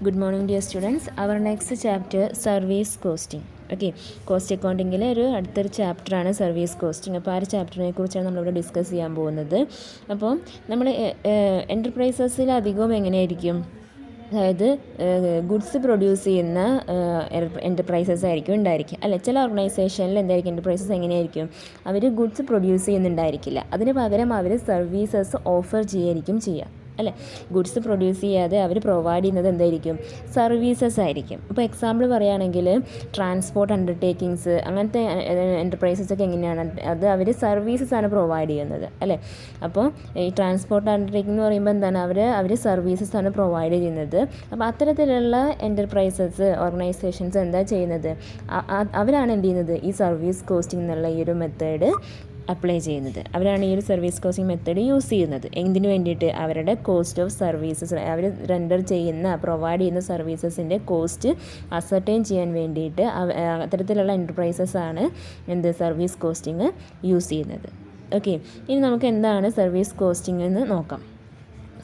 Good morning, dear students. Our next chapter, service costing. Okay, cost അക്കൗണ്ടിങ്ങിലെ അടുത്തൊരു ചാപ്റ്ററാണ് service costing. അപ്പോൾ ആ ഒരു ചാപ്റ്ററിനെ കുറിച്ചാണ് നമ്മളിവിടെ ഡിസ്കസ് ചെയ്യാൻ പോകുന്നത്. അപ്പോൾ നമ്മൾ എൻ്റർപ്രൈസസിൽ അധികവും എങ്ങനെയായിരിക്കും, അതായത് ഗുഡ്സ് പ്രൊഡ്യൂസ് ചെയ്യുന്ന എൻ്റർപ്രൈസസ് ആയിരിക്കും ഉണ്ടായിരിക്കുക, അല്ല ചില ഓർഗനൈസേഷനിൽ എന്തായിരിക്കും എൻ്റർപ്രൈസസ് എങ്ങനെയായിരിക്കും, അവർ ഗുഡ്സ് പ്രൊഡ്യൂസ് ചെയ്യുന്നുണ്ടായിരിക്കില്ല, അതിന് പകരം അവർ സർവീസസ് ഓഫർ ചെയ്യായിരിക്കും ചെയ്യുക, അല്ലേ. ഗുഡ്സ് പ്രൊഡ്യൂസ് ചെയ്യാതെ അവർ പ്രൊവൈഡ് ചെയ്യുന്നത് എന്തായിരിക്കും, സർവീസസ് ആയിരിക്കും. ഇപ്പോൾ എക്സാമ്പിൾ പറയുകയാണെങ്കിൽ ട്രാൻസ്പോർട്ട് അണ്ടർടേക്കിങ്സ് അങ്ങനത്തെ എൻ്റർപ്രൈസസ് ഒക്കെ എങ്ങനെയാണ്, അത് അവർ സർവീസസ് ആണ് പ്രൊവൈഡ് ചെയ്യുന്നത്, അല്ലേ. അപ്പോൾ ഈ ട്രാൻസ്പോർട്ട് അണ്ടർടേക്കിംഗ് എന്ന് പറയുമ്പോൾ എന്താണ്, അവർ സർവീസസ് ആണ് പ്രൊവൈഡ് ചെയ്യുന്നത്. അപ്പോൾ അത്തരത്തിലുള്ള എൻ്റർപ്രൈസസ് ഓർഗനൈസേഷൻസ് എന്താ ചെയ്യുന്നത്, അവരാണ് എന്ത് ചെയ്യുന്നത്, ഈ സർവീസ് കോസ്റ്റിംഗ് എന്നുള്ള ഈ ഒരു മെത്തേഡ് അപ്ലൈ ചെയ്യുന്നത്. അവരാണ് ഈ ഒരു സർവീസ് കോസ്റ്റിംഗ് മെത്തേഡ് യൂസ് ചെയ്യുന്നത്. എന്തിനു വേണ്ടിയിട്ട്, അവരുടെ കോസ്റ്റ് ഓഫ് സർവീസസ്, അവർ റെൻഡർ ചെയ്യുന്ന പ്രൊവൈഡ് ചെയ്യുന്ന സർവീസസിൻ്റെ കോസ്റ്റ് അസർട്ടൈൻ ചെയ്യാൻ വേണ്ടിയിട്ട് അത്തരത്തിലുള്ള എൻ്റർപ്രൈസസ് ആണ് എന്ത് സർവീസ് കോസ്റ്റിംഗ് യൂസ് ചെയ്യുന്നത്. ഓക്കെ, ഇനി നമുക്ക് എന്താണ് സർവീസ് കോസ്റ്റിംഗ് എന്ന് നോക്കാം.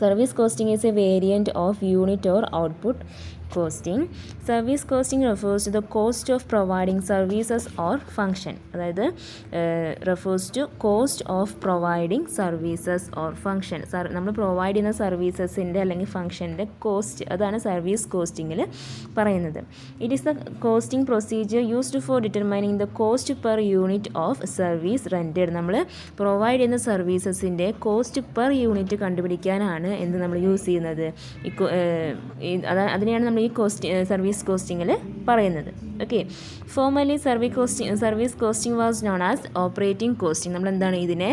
Service costing is A variant of unit or output costing. Service costing refers to the cost of providing services or function. അതായത് refers to cost of providing services or function. നമ്മൾ provide ചെയ്യുന്ന സർവീസസിൻ്റെ അല്ലെങ്കിൽ ഫംഗ്ഷൻ്റെ cost, അതാണ് service കോസ്റ്റിങ്ങിൽ പറയുന്നത്. It is the costing procedure used for determining the cost per unit of service rented. നമ്മൾ provide ചെയ്യുന്ന സർവീസസിൻ്റെ cost per unit കണ്ടുപിടിക്കാനാണ് എന്ത് നമ്മൾ യൂസ് ചെയ്യുന്നത്, അതിനെയാണ് നമ്മൾ ഈ സർവീസ് കോസ്റ്റിങ്ങിൽ പറയുന്നത്. Okay, formally service costing was known as operating costing. നമ്മൾ എന്താണ് ഇതിനെ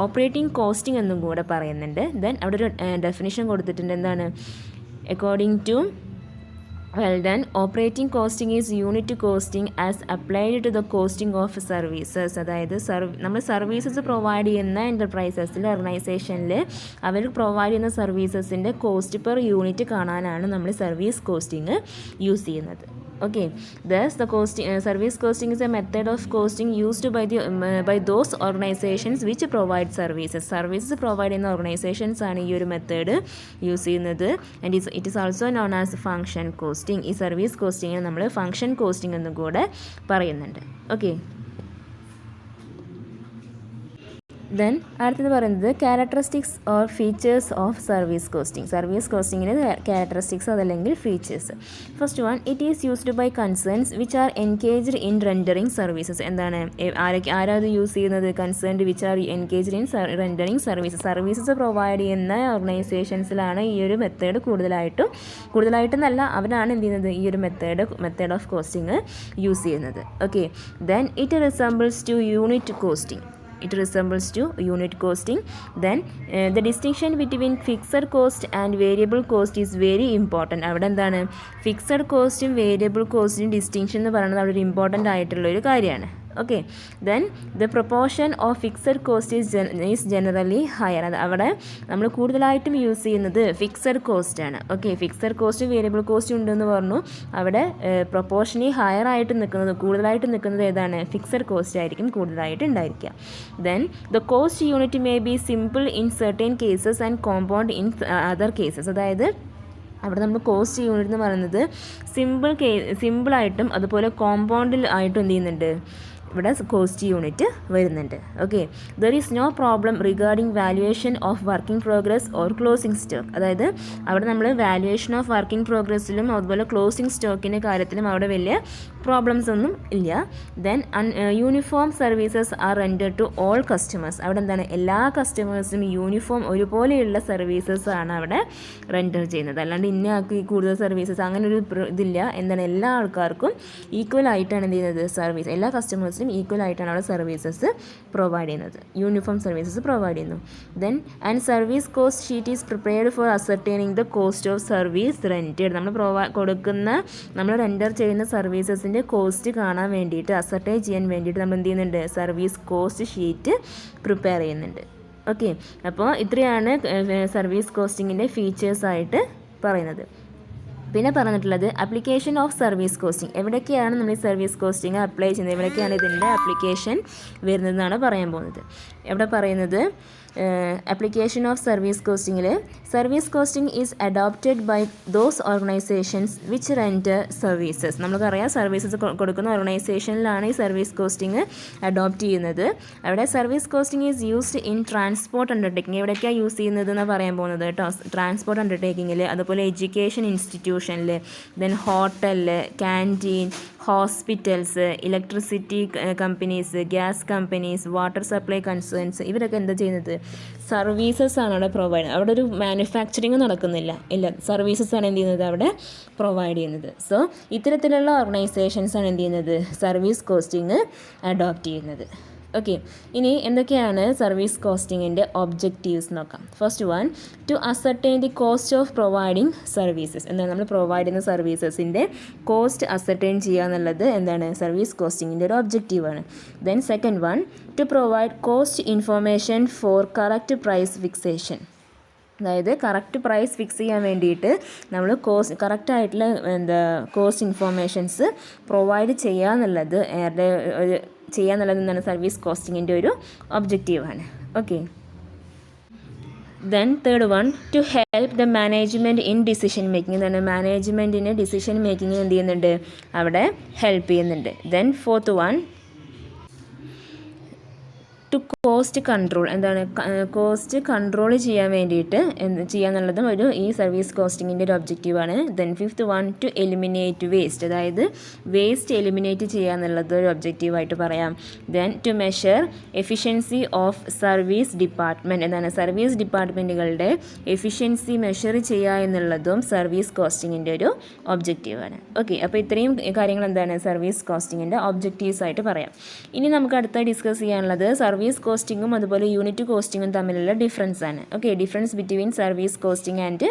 ഓപ്പറേറ്റിംഗ് കോസ്റ്റിംഗ് എന്നും കൂടെ പറയുന്നുണ്ട്. ദെൻ അവിടെ ഒരു ഡെഫിനിഷൻ കൊടുത്തിട്ടുണ്ട്, എന്താണ്, according to operating costing is unit costing as applied to the costing of services. അതായത് നമ്മൾ സർവീസസ് പ്രൊവൈഡ് ചെയ്യുന്ന എൻ്റർപ്രൈസസിൽ ഓർഗനൈസേഷനിൽ അവർ പ്രൊവൈഡ് ചെയ്യുന്ന സർവീസസിൻ്റെ കോസ്റ്റ് പെർ യൂണിറ്റ് കാണാനാണ് നമ്മൾ സർവീസ് കോസ്റ്റിംഗ് യൂസ് ചെയ്യുന്നത്. Okay, thus the service costing is a method of costing used by those organizations which provide services. Services provide ചെയ്യുന്ന ഓർഗനൈസേഷൻസ് ആണ് ഈ ഒരു മെത്തേഡ് യൂസ് ചെയ്യുന്നത്. And it is also known as function costing. ഈ service costing നമ്മൾ function costing എന്നും കൂടെ പറയുന്നുണ്ട്. ഓക്കെ, ദെൻ അടുത്തത് പറയുന്നത് characteristics or features of service costing. Service കോസ്റ്റിങ്ങിന് ക്യാരക്ടറിസ്റ്റിക്സ് അതല്ലെങ്കിൽ features. First one, it is used by concerns which are engaged in rendering services. എന്താണ്, ആരാത് യൂസ് ചെയ്യുന്നത്, concerned which are engaged in rendering services. Services provide ചെയ്യുന്ന ഓർഗനൈസേഷൻസിലാണ് ഈ ഒരു method കൂടുതലായിട്ടും നല്ല അവരാണ് എന്ത് ചെയ്യുന്നത്, ഈ ഒരു മെത്തേഡ് ഓഫ് കോസ്റ്റിംഗ് യൂസ് ചെയ്യുന്നത്. Okay, then it resembles two unit costing. Then the distinction between fixed cost and variable cost is very important. അവിടെ എന്താണ്, ഫിക്സഡ് കോസ്റ്റും വേരിയബിൾ കോസ്റ്റും ഡിസ്റ്റിങ്ഷൻ എന്ന് പറയുന്നത് അവിടെ ഒരു ഇമ്പോർട്ടൻ്റ് ആയിട്ടുള്ളൊരു കാര്യമാണ്. Okay, then the proportion of fixed cost is generally higher. അത് അവിടെ നമ്മൾ കൂടുതലായിട്ടും യൂസ് ചെയ്യുന്നത് ഫിക്സഡ് കോസ്റ്റ് ആണ്. Okay, fixed cost variable cost ഉണ്ടെന്ന് പറഞ്ഞു, അവിടെ പ്രൊപ്പോർഷനി ഹയർ ആയിട്ട് കൂടുതലായിട്ട് നിൽക്കുന്നത് ഏതാണ്, ഫിക്സഡ് കോസ്റ്റ് ആയിരിക്കും കൂടുതലായിട്ട് ഉണ്ടായിരിക്കുക. Then the cost unit may be simple in certain cases and compound in other cases. അതായത് അവിടെ നമ്മൾ കോസ്റ്റ് യൂണിറ്റ് എന്ന് പറയുന്നത് സിമ്പിളായിട്ടും അതുപോലെ കോമ്പൗണ്ടിൽ ആയിട്ടും എന്ത് ചെയ്യുന്നുണ്ട്, ഇവിടെ കോസ്റ്റ് യൂണിറ്റ് വരുന്നുണ്ട്. Okay, there is no problem regarding valuation of working progress or closing stock. അതായത് അവിടെ നമ്മൾ വാല്യുവേഷൻ ഓഫ് വർക്കിംഗ് പ്രോഗ്രസ്സിലും അതുപോലെ ക്ലോസിംഗ് സ്റ്റോക്കിൻ്റെ കാര്യത്തിലും അവിടെ വലിയ പ്രോബ്ലംസ് ഒന്നും ഇല്ല. Then uniform services are render to all customers. അവിടെ എന്താണ്, എല്ലാ കസ്റ്റമേഴ്സിനും യൂണിഫോം ഒരുപോലെയുള്ള സർവീസസ് ആണ് അവിടെ റെൻഡർ ചെയ്യുന്നത്. അല്ലാണ്ട് ഇന്ന ആൾക്ക് കൂടുതൽ സർവീസസ് അങ്ങനെ ഒരു ഇതില്ല. എന്താണ്, എല്ലാ ആൾക്കാർക്കും ഈക്വൽ ആയിട്ടാണ് എന്ത് ചെയ്യുന്നത്, സർവീസ് എല്ലാ കസ്റ്റമേഴ്സിനും ഈക്വൽ ആയിട്ടാണ് അവിടെ സർവീസസ് പ്രൊവൈഡ് ചെയ്യുന്നത്, യൂണിഫോം സർവീസസ് പ്രൊവൈഡ് ചെയ്യുന്നു. Then and service cost sheet is prepared for ascertaining the cost of service rented. നമ്മൾ റെൻഡർ ചെയ്യുന്ന സർവീസസിൻ്റെ കോസ്റ്റ് കാണാൻ വേണ്ടിയിട്ട്, അസർട്ടൈൻ ചെയ്യാൻ വേണ്ടിയിട്ട് നമ്മൾ എന്ത് ചെയ്യുന്നുണ്ട്, സർവീസ് കോസ്റ്റ് ഷീറ്റ് പ്രിപ്പയർ ചെയ്യുന്നുണ്ട്. ഓക്കെ, അപ്പോൾ ഇത്രയാണ് സർവീസ് കോസ്റ്റിങ്ങിൻ്റെ ഫീച്ചേഴ്സായിട്ട് പറയുന്നത്. പിന്നെ പറഞ്ഞിട്ടുള്ളത് അപ്ലിക്കേഷൻ ഓഫ് സർവീസ് കോസ്റ്റിംഗ്. എവിടേക്കാണ് നമ്മൾ ഈ സർവീസ് കോസ്റ്റിംഗ് അപ്ലൈ ചെയ്യുന്നത്, എവിടേക്കാണ് ഇതിൻ്റെ അപ്ലിക്കേഷൻ വരുന്നതെന്നാണ് പറയാൻ പോകുന്നത്. എവിടെ പറയുന്നത് application of service costing service costing is adopted by those organizations which render services. നമുക്കറിയാം സർവീസസ് കൊടുക്കുന്ന ഓർഗനൈസേഷനിലാണ് ഈ സർവീസ് കോസ്റ്റിംഗ് അഡോപ്റ്റ് ചെയ്യുന്നത്. അവിടെ service costing is used in transport undertaking. എവിടെയൊക്കെയാണ് യൂസ് ചെയ്യുന്നത് എന്ന് പറയാൻ പോകുന്നത് കേട്ടോ. ട്രാൻസ്പോർട്ട് അണ്ടർടേക്കിങ്ങിൽ, അതുപോലെ എഡ്യൂക്കേഷൻ ഇൻസ്റ്റിറ്റ്യൂഷനിൽ, ദെൻ ഹോട്ടലിൽ, canteen, hospitals, electricity companies, gas companies, water supply concerns, ഇവരൊക്കെ എന്താ ചെയ്യുന്നത്? സർവീസസ് ആണ് അവിടെ പ്രൊവൈഡ് ചെയ്യുന്നത്. അവിടെ ഒരു മാനുഫാക്ചറിങ് നടക്കുന്നില്ല, ഇല്ല, സർവീസസ് ആണ് എന്ത് ചെയ്യുന്നത് അവിടെ പ്രൊവൈഡ് ചെയ്യുന്നത്. സോ ഇത്തരത്തിലുള്ള ഓർഗനൈസേഷൻസ് ആണ് എന്ത് ചെയ്യുന്നത്? സർവീസ് കോസ്റ്റിംഗ് അഡോപ്റ്റ് ചെയ്യുന്നത്. ഓക്കെ, ഇനി എന്തൊക്കെയാണ് സർവീസ് കോസ്റ്റിങ്ങിൻ്റെ ഒബ്ജക്റ്റീവ്സ് നോക്കാം. First one, to ascertain the cost of providing services. എന്താണ് നമ്മൾ പ്രൊവൈഡ് ചെയ്യുന്ന സർവീസസിൻ്റെ കോസ്റ്റ് അസർട്ടൈൻ ചെയ്യുക എന്നുള്ളത് എന്താണ്? സർവീസ് കോസ്റ്റിങ്ങിൻ്റെ ഒരു ഒബ്ജക്റ്റീവാണ്. Then second one, to provide cost information for correct price fixation. അതായത് കറക്റ്റ് പ്രൈസ് ഫിക്സ് ചെയ്യാൻ വേണ്ടിയിട്ട് നമ്മൾ കറക്റ്റായിട്ടുള്ള കോസ്റ്റ് ഇൻഫോർമേഷൻസ് പ്രൊവൈഡ് ചെയ്യുക എന്നുള്ളത് എന്താണ്? സർവീസ് കോസ്റ്റിങ്ങിൻ്റെ ഒരു ഒബ്ജക്റ്റീവാണ്. Okay, then third one, to help the management in decision making. എന്താണ്? മാനേജ്മെൻറ്റിന് ഡിസിഷൻ മേക്കിങ്ങിന് എന്ത് ചെയ്യുന്നുണ്ട്? അവിടെ ഹെൽപ്പ് ചെയ്യുന്നുണ്ട്. Then fourth one, to cost control. എന്താണ്? കോസ്റ്റ് കൺട്രോൾ ചെയ്യാൻ വേണ്ടിയിട്ട് ചെയ്യാന്നുള്ളതും ഈ സർവീസ് കോസ്റ്റിങ്ങിൻ്റെ ഒരു ഒബ്ജക്റ്റീവാണ്. Then fifth one, to eliminate waste. അതായത് വേസ്റ്റ് എലിമിനേറ്റ് ചെയ്യുക എന്നുള്ളത് ഒരു ഒബ്ജക്റ്റീവായിട്ട് പറയാം. Then to measure efficiency of service department. എന്താണ്? സർവീസ് ഡിപ്പാർട്ട്മെൻറ്റുകളുടെ എഫിഷ്യൻസി മെഷർ ചെയ്യുക എന്നുള്ളതും സർവീസ് കോസ്റ്റിങ്ങിൻ്റെ ഒരു ഒബ്ജക്റ്റീവാണ്. ഓക്കെ, അപ്പോൾ ഇത്രയും കാര്യങ്ങൾ എന്താണ്? സർവീസ് കോസ്റ്റിങ്ങിൻ്റെ ഒബ്ജക്റ്റീവ്സ് ആയിട്ട് പറയാം. ഇനി നമുക്ക് അടുത്ത ഡിസ്കസ് ചെയ്യാനുള്ളത് സർവീസ് കോസ്റ്റിങ്ങും അതുപോലെ യൂണിറ്റ് കോസ്റ്റിങ്ങും തമ്മിലുള്ള ഡിഫറൻസ് ആണ്. Okay, difference between service costing and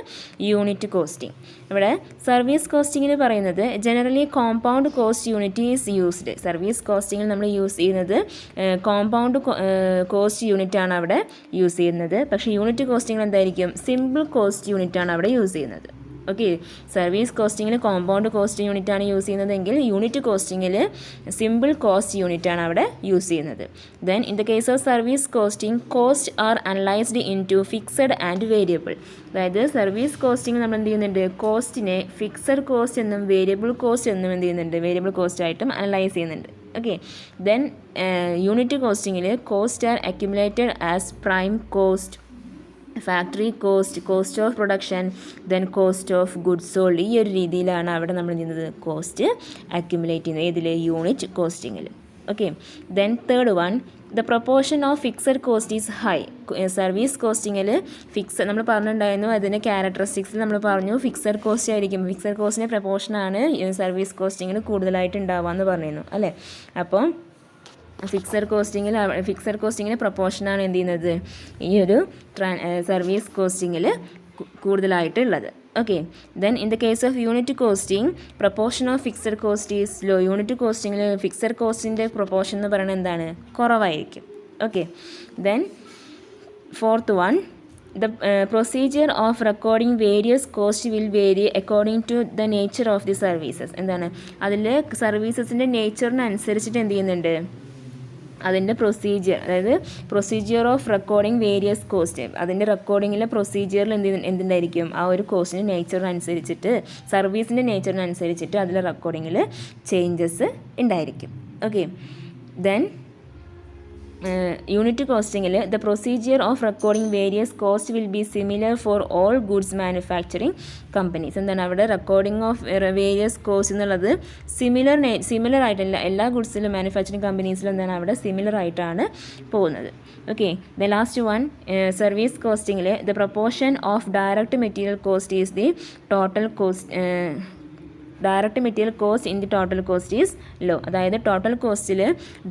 unit costing. ഇവിടെ സർവീസ് കോസ്റ്റിങ്ങിന് പറയുന്നത് generally compound cost unit is used. Service കോസ്റ്റിങ്ങിൽ നമ്മൾ യൂസ് ചെയ്യുന്നത് കോമ്പൗണ്ട് കോസ്റ്റ് യൂണിറ്റ് ആണ് അവിടെ യൂസ് ചെയ്യുന്നത്. പക്ഷേ യൂണിറ്റ് കോസ്റ്റിങ്ങിൽ എന്തായിരിക്കും? സിമ്പിൾ കോസ്റ്റ് യൂണിറ്റ് ആണ് അവിടെ യൂസ് ചെയ്യുന്നത്. ഓക്കെ, സർവീസ് കോസ്റ്റിങ്ങിൽ കോമ്പൗണ്ട് കോസ്റ്റ് യൂണിറ്റ് ആണ് യൂസ് ചെയ്യുന്നതെങ്കിൽ യൂണിറ്റ് കോസ്റ്റിങ്ങിൽ സിമ്പിൾ കോസ്റ്റ് യൂണിറ്റ് ആണ് അവിടെ യൂസ് ചെയ്യുന്നത്. Then in the case of service costing, cost are analysed into fixed and variable. അതായത് സർവീസ് കോസ്റ്റിംഗ് നമ്മൾ എന്ത് ചെയ്യുന്നുണ്ട്? കോസ്റ്റിനെ ഫിക്സഡ് കോസ്റ്റ് എന്നും വേരിയബിൾ കോസ്റ്റ് എന്നും എന്ത് ചെയ്യുന്നുണ്ട്? വേരിയബിൾ കോസ്റ്റ് ആയിട്ടും അനലൈസ് ചെയ്യുന്നുണ്ട്. ഓക്കെ, ദെൻ യൂണിറ്റ് കോസ്റ്റിങ്ങിൽ cost are accumulated as prime cost, factory cost, cost of production, then cost of goods sold. ഈ ഒരു രീതിയിലാണ് അവിടെ നമ്മൾ ചെയ്യുന്നത്? കോസ്റ്റ് അക്യുമുലേറ്റ് ചെയ്യുന്നത്. ഏതിൽ? യൂണിറ്റ് കോസ്റ്റിങ്ങിൽ. Okay, then third one, the proportion of fixed cost is high. Service കോസ്റ്റിങ്ങിൽ നമ്മൾ പറഞ്ഞിട്ടുണ്ടായിരുന്നു, അതിൻ്റെ ക്യാരക്ടറിസ്റ്റിക്സിൽ നമ്മൾ പറഞ്ഞു ഫിക്സഡ് കോസ്റ്റ് ആയിരിക്കും. ഫിക്സഡ് കോസ്റ്റിൻ്റെ പ്രൊപ്പോർഷനാണ് സർവീസ് കോസ്റ്റിങ്ങിൽ കൂടുതലായിട്ട് ഉണ്ടാവുക എന്ന് പറഞ്ഞിരുന്നു അല്ലേ? അപ്പോൾ ഫിക്സഡ് കോസ്റ്റിങ്ങിന് പ്രൊപ്പോർഷനാണ് എന്ത് ചെയ്യുന്നത്? ഈ ഒരു സർവീസ് കോസ്റ്റിങ്ങിൽ കൂടുതലായിട്ടുള്ളത്. Okay, then in the case of unit costing, proportion of fixed cost is low. Unit കോസ്റ്റിങ്ങിൽ ഫിക്സഡ് കോസ്റ്റിൻ്റെ പ്രൊപ്പോർഷൻ എന്ന് പറയുന്നത് എന്താണ്? കുറവായിരിക്കും. Okay, then fourth one, the procedure of recording various costs will vary according to the nature of the services. എന്താണ്? അതിൽ സർവീസസിൻ്റെ നേച്ചറിനനുസരിച്ചിട്ട് എന്ത് ചെയ്യുന്നുണ്ട്? അതിൻ്റെ പ്രൊസീജിയർ, അതായത് procedure of recording various cost, അതിൻ്റെ റെക്കോർഡിങ്ങിലെ പ്രൊസീജിയറിൽ എന്തുണ്ടായിരിക്കും? ആ ഒരു കോസ്റ്റിൻ്റെ നേച്ചറിനനുസരിച്ചിട്ട്, സർവീസിൻ്റെ നേച്ചറിനനുസരിച്ചിട്ട് അതിലെ റെക്കോർഡിങ്ങിൽ ചേഞ്ചസ് ഉണ്ടായിരിക്കും. ഓക്കെ, ദെൻ യൂണിറ്റ് കോസ്റ്റിങ്ങിൽ the procedure of recording various cost will be similar for all goods manufacturing companies. എന്താണ്? അവിടെ റെക്കോർഡിംഗ് ഓഫ് വേരിയസ് കോസ്റ്റ് എന്നുള്ളത് സിമിലർ ആയിട്ടല്ല, എല്ലാ ഗുഡ്സിലും മാനുഫാക്ചറിങ് കമ്പനീസിലും എന്താണ്? അവിടെ സിമിലർ ആയിട്ടാണ് പോകുന്നത്. Okay, the last one, service കോസ്റ്റിങ്ങിൽ the proportion of direct material cost is the total cost, direct material cost in the total cost is low. അതായത് total കോസ്റ്റിൽ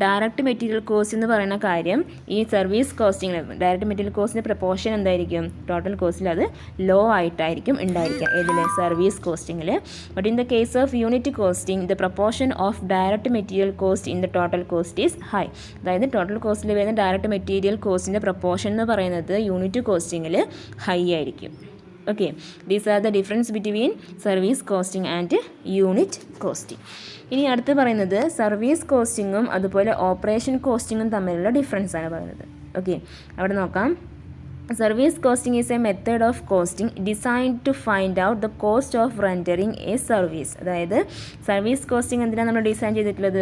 ഡയറക്റ്റ് മെറ്റീരിയൽ കോസ്റ്റ് എന്ന് പറയുന്ന കാര്യം ഈ സർവീസ് കോസ്റ്റിങ്ങിൽ ഡയറക്റ്റ് മെറ്റീരിയൽ കോസ്റ്റിൻ്റെ പ്രൊപ്പോർഷൻ എന്തായിരിക്കും? ടോട്ടൽ കോസ്റ്റിൽ അത് ലോ ആയിട്ടായിരിക്കും ഉണ്ടായിരിക്കുക. ഏതിൽ? സർവീസ് കോസ്റ്റിങ്ങിൽ. But in the case of unit costing, the proportion of direct material cost in the total cost is high. അതായത് ടോട്ടൽ കോസ്റ്റിൽ വരുന്ന ഡയറക്റ്റ് മെറ്റീരിയൽ കോസ്റ്റിൻ്റെ പ്രൊപ്പോർഷൻ എന്ന് പറയുന്നത് യൂണിറ്റ് കോസ്റ്റിങ്ങിൽ ഹൈ ആയിരിക്കും. Okay, these are the difference between service costing and unit costing. ഇനി അടുത്ത് പറയുന്നത് service കോസ്റ്റിങ്ങും അതുപോലെ ഓപ്പറേഷൻ കോസ്റ്റിങ്ങും തമ്മിലുള്ള ഡിഫറൻസ് ആണ് പറയുന്നത്. ഓക്കെ, അവിടെ നോക്കാം. Service costing is a method of costing designed to find out the cost of rendering a service. അതായത് സർവീസ് കോസ്റ്റിംഗ് എന്തിനാണ് നമ്മൾ ഡിസൈൻ ചെയ്തിട്ടുള്ളത്?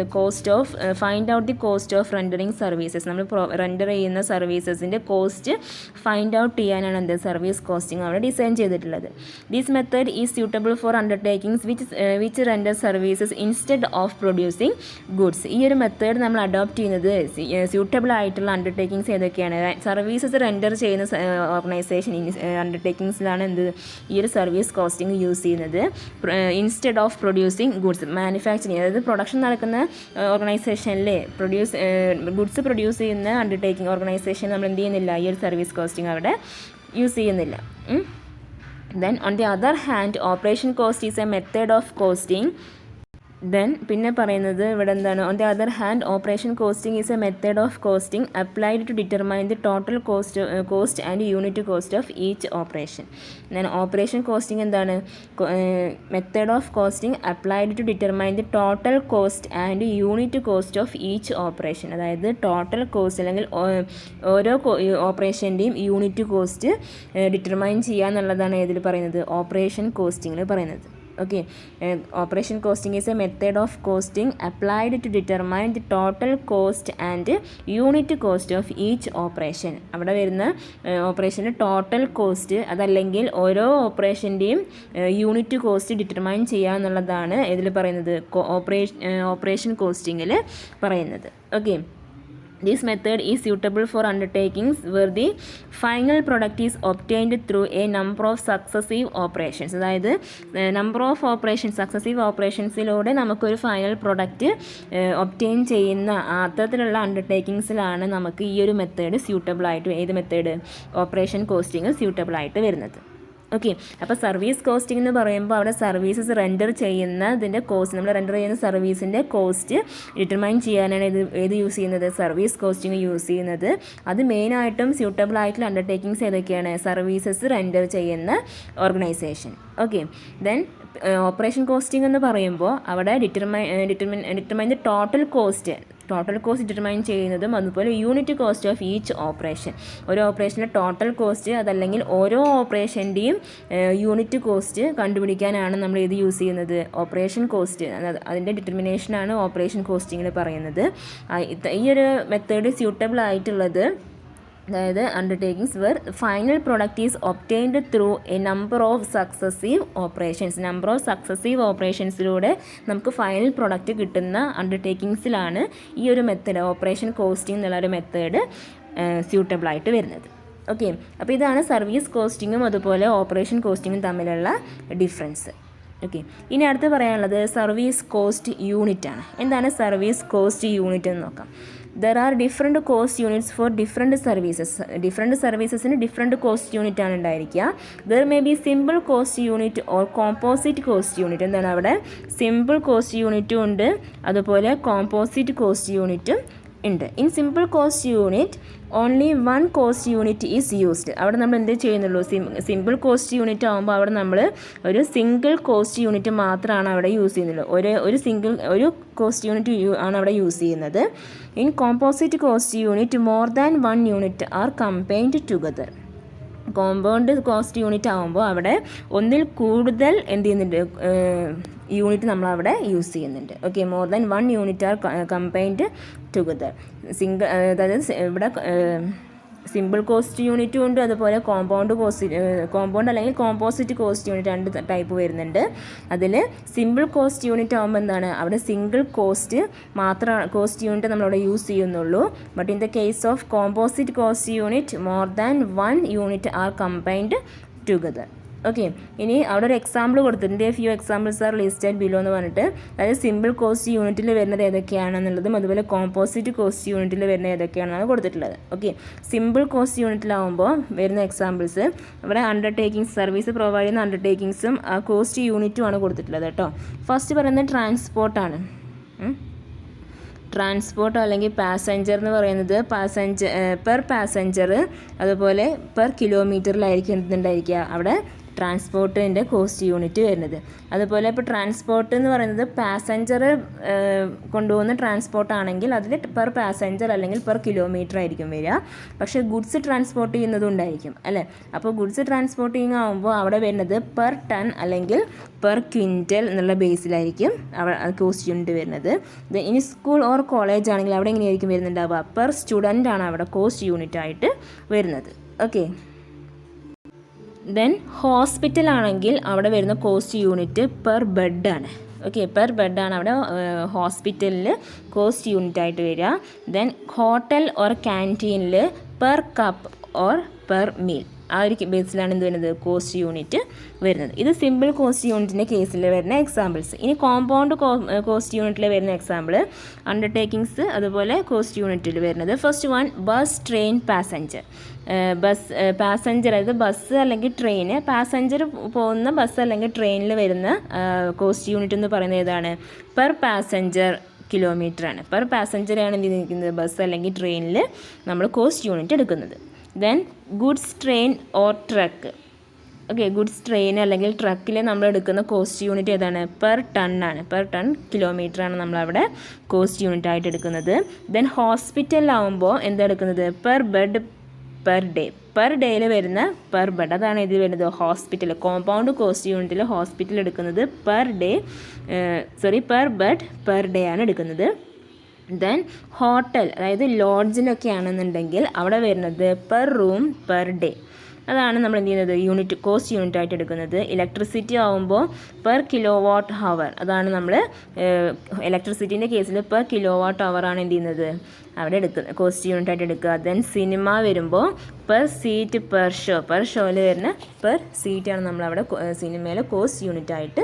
Find out the cost of rendering services. നമ്മൾ റെൻഡർ ചെയ്യുന്ന സർവീസസിൻ്റെ കോസ്റ്റ് ഫൈൻഡ് ഔട്ട് ചെയ്യാനാണ് എന്ത് service costing അവിടെ ഡിസൈൻ ചെയ്തിട്ടുള്ളത്. This method is suitable for undertakings which render services instead of producing goods. ഈ ഒരു മെത്തേഡ് നമ്മൾ അഡോപ്റ്റ് ചെയ്യുന്നത് സ്യൂട്ടബിൾ ആയിട്ടുള്ള അണ്ടർടേക്കിങ്സ് ഏതൊക്കെയാണ്? സർവീസസ് റെൻഡർ ചെയ്യുന്ന ഓർഗനൈസേഷൻ അണ്ടർടേക്കിങ്സിലാണ് ഈ ഒരു സർവീസ് കോസ്റ്റിംഗ് യൂസ് ചെയ്യുന്നത്. Instead of producing goods, manufacturing, അതായത് പ്രൊഡക്ഷൻ നടക്കുന്ന ഓർഗനൈസേഷനിൽ ഗുഡ്സ് പ്രൊഡ്യൂസ് ചെയ്യുന്ന അണ്ടർടേക്കിംഗ് ഓർഗനൈസേഷൻ നമ്മൾ എന്ത് ചെയ്യുന്നില്ല, ഈ ഒരു സർവീസ് കോസ്റ്റിംഗ് അവിടെ യൂസ് ചെയ്യുന്നില്ല. Then on the other hand operation cost is a method of costing. പിന്നെ പറയുന്നത് ഇവിടെ എന്താണ്? On the other hand operation costing is a method of costing applied to determine the total cost and unit cost of each operation. Then operation costing എന്താണ്? Method of costing applied to determine the total cost and unit cost of each operation. അതായത് total cost അല്ലെങ്കിൽ ഓരോ ഓപ്പറേഷൻ്റെയും unit cost determine ചെയ്യുക എന്നുള്ളതാണ് ഇതിൽ പറയുന്നത്, operation കോസ്റ്റിങ്ങിൽ പറയുന്നത്. Okay, operation costing is a method of costing applied to determine the total cost and unit cost of each operation. അവിടെ വരുന്ന ഓപ്പറേഷൻ്റെ ടോട്ടൽ കോസ്റ്റ് അതല്ലെങ്കിൽ ഓരോ ഓപ്പറേഷൻ്റെയും യൂണിറ്റ് കോസ്റ്റ് ഡിറ്റർമൈൻ ചെയ്യുക എന്നുള്ളതാണ് ഇതിൽ പറയുന്നത് ഓപ്പറേഷൻ കോസ്റ്റിങ്ങിൽ പറയുന്നത്. Okay, this method is suitable for undertakings where the final product is obtained through a number of successive operations. അതായത് നമ്പർ ഓഫ് ഓപ്പറേഷൻസ്, സക്സസീവ് ഓപ്പറേഷൻസിലൂടെ നമുക്കൊരു ഫൈനൽ പ്രൊഡക്റ്റ് ഒബ്റ്റെയിൻ ചെയ്യുന്ന അത്തരത്തിലുള്ള അണ്ടർടേക്കിങ്സിലാണ് നമുക്ക് ഈ ഒരു മെത്തേഡ് സ്യൂട്ടബിൾ ആയിട്ട്, ഏത് മെത്തേഡ്? ഓപ്പറേഷൻ കോസ്റ്റിംഗ് സ്യൂട്ടബിൾ ആയിട്ട് വരുന്നത്. ഓക്കെ, അപ്പോൾ സർവീസ് കോസ്റ്റിംഗ് എന്ന് പറയുമ്പോൾ അവിടെ സർവീസസ് റെൻഡർ ചെയ്യുന്നതിൻ്റെ കോസ്റ്റ്, നമ്മൾ റെൻഡർ ചെയ്യുന്ന സർവീസിൻ്റെ കോസ്റ്റ് ഡിറ്റർമൈൻ ചെയ്യാനാണ് ഏത് യൂസ് ചെയ്യുന്നത്? സർവീസ് കോസ്റ്റിംഗ് യൂസ് ചെയ്യുന്നത്. അത് മെയിനായിട്ടും സ്യൂട്ടബിൾ ആയിട്ടുള്ള അണ്ടർടേക്കിങ്സ് ഏതൊക്കെയാണ്? സർവീസസ് റെൻഡർ ചെയ്യുന്ന organisation. Okay, then operation costing എന്ന് പറയുമ്പോൾ അവിടെ determine the total cost determine ചെയ്യുന്നതും അതുപോലെ unit cost of each operation. ഒരു ഓപ്പറേഷൻ്റെ ടോട്ടൽ കോസ്റ്റ് അതല്ലെങ്കിൽ ഓരോ ഓപ്പറേഷൻ്റെയും യൂണിറ്റ് കോസ്റ്റ് കണ്ടുപിടിക്കാനാണ് നമ്മൾ ഇത് യൂസ് ചെയ്യുന്നത്, ഓപ്പറേഷൻ കോസ്റ്റ്. അതിൻ്റെ ഡിറ്റർമിനേഷനാണ് ഓപ്പറേഷൻ കോസ്റ്റിങ്ങിൽ പറയുന്നത്. ഈ ഒരു മെത്തേഡ് സ്യൂട്ടബിൾ ആയിട്ടുള്ളത്, അതായത് undertakings where final product is obtained through a number of successive ഓപ്പറേഷൻസിലൂടെ നമുക്ക് ഫൈനൽ പ്രൊഡക്റ്റ് കിട്ടുന്ന അണ്ടർടേക്കിങ്സിലാണ് ഈ ഒരു മെത്തേഡ്, ഓപ്പറേഷൻ കോസ്റ്റിംഗ് എന്നുള്ള ഒരു മെത്തേഡ് സ്യൂട്ടബിൾ ആയിട്ട് വരുന്നത്. ഓക്കെ, അപ്പോൾ ഇതാണ് സർവീസ് കോസ്റ്റിങ്ങും അതുപോലെ ഓപ്പറേഷൻ കോസ്റ്റിങ്ങും തമ്മിലുള്ള ഡിഫറൻസ്. ഓക്കെ, ഇനി അടുത്ത് പറയാനുള്ളത് സർവീസ് കോസ്റ്റ് യൂണിറ്റ് ആണ്. എന്താണ് സർവീസ് കോസ്റ്റ് യൂണിറ്റ് എന്ന് നോക്കാം. There are different cost units for different services. Different സർവീസസിന് ഡിഫറെൻറ്റ് കോസ്റ്റ് യൂണിറ്റ് ആണ് ഉണ്ടായിരിക്കുക. There may be simple cost unit or composite cost unit. എന്താണ് അവിടെ? സിമ്പിൾ കോസ്റ്റ് യൂണിറ്റും ഉണ്ട്, അതുപോലെ കോമ്പോസിറ്റ് കോസ്റ്റ് യൂണിറ്റും ഉണ്ട്. In simple cost unit only one cost unit is used. അവിടെ നമ്മൾ എന്ത് ചെയ്യുന്നുള്ളൂ? സിമ്പിൾ കോസ്റ്റ് യൂണിറ്റ് ആകുമ്പോൾ അവിടെ നമ്മൾ ഒരു സിംഗിൾ കോസ്റ്റ് യൂണിറ്റ് മാത്രമാണ് അവിടെ യൂസ് ചെയ്യുന്നുള്ളൂ. ഒരു കോസ്റ്റ് യൂണിറ്റ് ആണ് അവിടെ യൂസ് ചെയ്യുന്നത്. In composite cost unit more than one unit R combined together. Compound cost unit ആകുമ്പോൾ അവിടെ ഒന്നിൽ കൂടുതൽ എന്ത് ചെയ്യുന്നുണ്ട്? യൂണിറ്റ് നമ്മളവിടെ യൂസ് ചെയ്യുന്നുണ്ട്. Okay, more than one unit R combined together. അതായത് ഇവിടെ സിമ്പിൾ കോസ്റ്റ് യൂണിറ്റും ഉണ്ട്, അതുപോലെ കോമ്പൗണ്ട് അല്ലെങ്കിൽ കോമ്പോസിറ്റ് കോസ്റ്റ് യൂണിറ്റ് രണ്ട് ടൈപ്പ് വരുന്നുണ്ട്. അതിൽ സിമ്പിൾ കോസ്റ്റ് യൂണിറ്റ് ആകുമ്പോൾ എന്താണ്? അവിടെ സിംഗിൾ കോസ്റ്റ് യൂണിറ്റ് നമ്മളവിടെ യൂസ് ചെയ്യുന്നുള്ളൂ. But in the case of composite cost unit more than one unit R combined together. Okay, ഇനി അവിടെ ഒരു എക്സാമ്പിൾ കൊടുത്തിട്ടുണ്ട്. Few examples R listed below എന്ന് പറഞ്ഞിട്ട്, അതായത് സിമ്പിൾ കോസ്റ്റ് യൂണിറ്റിൽ വരുന്നത് ഏതൊക്കെയാണെന്നുള്ളതും അതുപോലെ കോമ്പോസിറ്റ് കോസ്റ്റ് യൂണിറ്റിൽ വരുന്നത് ഏതൊക്കെയാണെന്നാണ് കൊടുത്തിട്ടുള്ളത്. ഓക്കെ, സിമ്പിൾ കോസ്റ്റ് യൂണിറ്റിലാവുമ്പോൾ വരുന്ന എക്സാമ്പിൾസ് ഇവിടെ അണ്ടർടേക്കിങ്സ്, സർവീസ് പ്രൊവൈഡ് ചെയ്യുന്ന അണ്ടർടേക്കിങ്സും ആ കോസ്റ്റ് യൂണിറ്റുമാണ് കൊടുത്തിട്ടുള്ളത് കേട്ടോ. ഫസ്റ്റ് പറയുന്നത് ട്രാൻസ്പോർട്ടാണ്. ട്രാൻസ്പോർട്ട് അല്ലെങ്കിൽ പാസഞ്ചർ എന്ന് പറയുന്നത് പെർ പാസഞ്ചർ അതുപോലെ പെർ കിലോമീറ്ററിലായിരിക്കും എന്തുണ്ടായിരിക്കുക? അവിടെ ട്രാൻസ്പോർട്ടിൻ്റെ കോസ്റ്റ് യൂണിറ്റ് വരുന്നത്. അതുപോലെ ഇപ്പോൾ ട്രാൻസ്പോർട്ട് എന്ന് പറയുന്നത് പാസഞ്ചർ കൊണ്ടുപോകുന്ന ട്രാൻസ്പോർട്ട് ആണെങ്കിൽ അതിൽ പെർ പാസഞ്ചർ അല്ലെങ്കിൽ പെർ കിലോമീറ്റർ ആയിരിക്കും വരിക. പക്ഷേ ഗുഡ്സ് ട്രാൻസ്പോർട്ട് ചെയ്യുന്നതും ഉണ്ടായിരിക്കും അല്ലേ. അപ്പോൾ ഗുഡ്സ് ട്രാൻസ്പോർട്ടിങ് ആകുമ്പോൾ അവിടെ വരുന്നത് പെർ ടൺ അല്ലെങ്കിൽ പെർ ക്വിൻറ്റൽ എന്നുള്ള ബേസിലായിരിക്കും അവിടെ കോസ്റ്റ് യൂണിറ്റ് വരുന്നത്. ഇനി സ്കൂൾ ഓർ കോളേജ് ആണെങ്കിൽ അവിടെ എങ്ങനെയായിരിക്കും വരുന്നുണ്ടാവുക, പെർ സ്റ്റുഡൻ്റ് ആണ് അവിടെ കോസ്റ്റ് യൂണിറ്റ് ആയിട്ട് വരുന്നത്. ഓക്കെ. ദെൻ ഹോസ്പിറ്റൽ ആണെങ്കിൽ അവിടെ വരുന്ന കോസ്റ്റ് യൂണിറ്റ് പെർ ബെഡ് ആണ്. ഓക്കെ, പെർ ബെഡാണ് അവിടെ ഹോസ്പിറ്റലിൽ കോസ്റ്റ് യൂണിറ്റ് ആയിട്ട് വരിക. ദെൻ ഹോട്ടൽ ഓർ ക്യാൻറ്റീനിൽ per cup or per meal ആ ഒരു ബേസിലാണ് എന്ത് വരുന്നത്, കോസ്റ്റ് യൂണിറ്റ് വരുന്നത്. ഇത് സിമ്പിൾ കോസ്റ്റ് യൂണിറ്റിൻ്റെ കേസിൽ വരുന്ന എക്സാമ്പിൾസ്. ഇനി കോമ്പൗണ്ട് കോസ്റ്റ് യൂണിറ്റിൽ വരുന്ന എക്സാമ്പിൾ അണ്ടർടേക്കിങ്സ് അതുപോലെ കോസ്റ്റ് യൂണിറ്റിൽ വരുന്നത്. First one bus, train, passenger. Passenger അതായത് ബസ് അല്ലെങ്കിൽ ട്രെയിന്, പാസഞ്ചർ പോകുന്ന ബസ് അല്ലെങ്കിൽ ട്രെയിനിൽ വരുന്ന കോസ്റ്റ് യൂണിറ്റ് എന്ന് പറയുന്നത് ഏതാണ്, പെർ പാസഞ്ചർ കിലോമീറ്റർ ആണ്. പെർ പാസഞ്ചർ ആണ് എന്ത് ചെയ്തിരിക്കുന്നത്, ബസ് അല്ലെങ്കിൽ ട്രെയിനിൽ നമ്മൾ കോസ്റ്റ് യൂണിറ്റ് എടുക്കുന്നത്. Then goods train or truck. Okay, goods train അല്ലെങ്കിൽ ട്രക്കിൽ നമ്മൾ എടുക്കുന്ന കോസ്റ്റ് യൂണിറ്റ് ഏതാണ്, പെർ ടൺ ആണ്. പെർ ടൺ കിലോമീറ്റർ ആണ് നമ്മളവിടെ കോസ്റ്റ് യൂണിറ്റ് ആയിട്ട് എടുക്കുന്നത്. ദെൻ ഹോസ്പിറ്റലിലാവുമ്പോൾ എന്താ എടുക്കുന്നത്, per bed per day. Per ഡേയിൽ വരുന്ന പെർ ബെഡ് അതാണ് ഇതിൽ വരുന്നത് ഹോസ്പിറ്റൽ. കോമ്പൗണ്ട് കോസ്റ്റ് യൂണിറ്റിൽ ഹോസ്പിറ്റൽ എടുക്കുന്നത് പെർ ബെഡ് പെർ ഡേ ആണ് എടുക്കുന്നത്. ദെൻ ഹോട്ടൽ അതായത് ലോഡ്ജിലൊക്കെ ആണെന്നുണ്ടെങ്കിൽ അവിടെ വരുന്നത് പെർ റൂം പെർ ഡേ. അതാണ് നമ്മൾ എന്ത് ചെയ്യുന്നത് കോസ്റ്റ് യൂണിറ്റ് ആയിട്ട് എടുക്കുന്നത്. ഇലക്ട്രിസിറ്റി ആകുമ്പോൾ പെർ കിലോ വാട്ട് ഹവർ, അതാണ് നമ്മൾ ഇലക്ട്രിസിറ്റീൻ്റെ കേസിൽ പെർ കിലോ വാട്ട് ഹവർ ആണ് എന്ത് ചെയ്യുന്നത് അവിടെ എടുക്കുന്നത് കോസ്റ്റ് യൂണിറ്റ് ആയിട്ട് എടുക്കുക. ദെൻ സിനിമ വരുമ്പോൾ per seat per show, per ഷോയിൽ വരുന്ന പെർ സീറ്റാണ് നമ്മളവിടെ സിനിമയിലെ കോസ്റ്റ് യൂണിറ്റ് ആയിട്ട്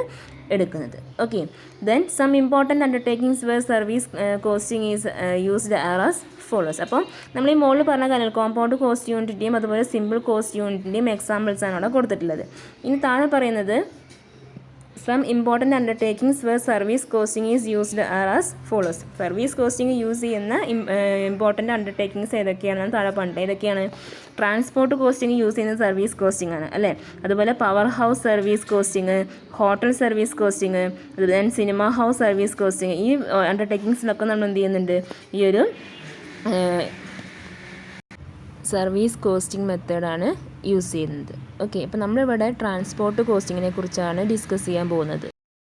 എടുക്കുന്നത്. Okay. Then some important undertakings where service costing is used as follows. അപ്പം നമ്മൾ ഈ മുകളിൽ പറഞ്ഞ കാര്യങ്ങൾ കോമ്പൗണ്ട് കോസ്റ്റ് യൂണിറ്റിൻ്റെയും അതുപോലെ സിമ്പിൾ കോസ്റ്റ് യൂണിറ്റിൻ്റെയും എക്സാമ്പിൾസാണ് അവിടെ കൊടുത്തിട്ടുള്ളത്. ഇനി താഴെ പറയുന്നത് some important undertakings where service costing is used as follows. Service costing use ചെയ്യുന്ന ഇമ്പോർട്ടൻറ്റ് അണ്ടർടേക്കിങ്സ് ഏതൊക്കെയാണെന്ന് താഴെ പറഞ്ഞിട്ട്. ഏതൊക്കെയാണ്, ട്രാൻസ്പോർട്ട് കോസ്റ്റിംഗ് യൂസ് ചെയ്യുന്ന സർവീസ് കോസ്റ്റിംഗ് ആണ് അല്ലേ. അതുപോലെ power house service costing, hotel service costing, then cinema house service costing. ഈ അണ്ടർടേക്കിങ്സിലൊക്കെ നമ്മൾ എന്ത് ചെയ്യുന്നുണ്ട്, ഈ ഒരു സർവീസ് കോസ്റ്റിംഗ് മെത്തേഡാണ് യൂസ് ചെയ്യുന്നത്. ഓക്കെ, അപ്പോൾ നമ്മളിവിടെ ട്രാൻസ്പോർട്ട് കോസ്റ്റിങ്ങിനെ കുറിച്ചാണ് ഡിസ്കസ് ചെയ്യാൻ പോകുന്നത്.